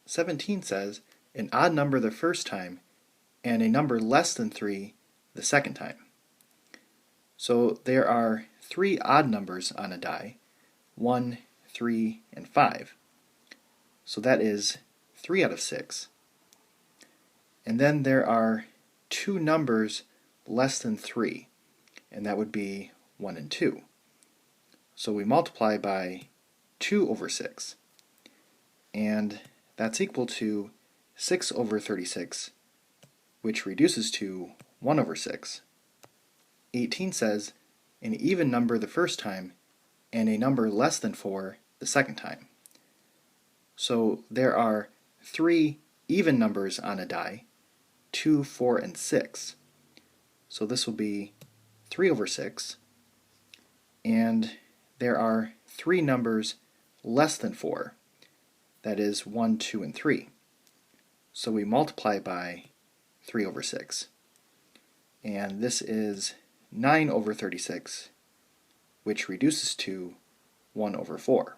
17 says an odd number the first time and a number less than 3 the second time. So there are 3 odd numbers on a die, 1, 3, and 5. So that is 3 out of 6. And then there are 2 numbers less than 3, and that would be 1 and 2. So we multiply by 2 over 6, and that's equal to 6 over 36, which reduces to 1 over 6. 18 says an even number the first time and a number less than 4 the second time. So there are 3 even numbers on a die, 2, 4, and 6. So this will be 3 over 6, and there are 3 numbers less than 4, that is 1, 2, and 3. So we multiply by 3 over 6, and this is 9 over 36, which reduces to 1 over 4.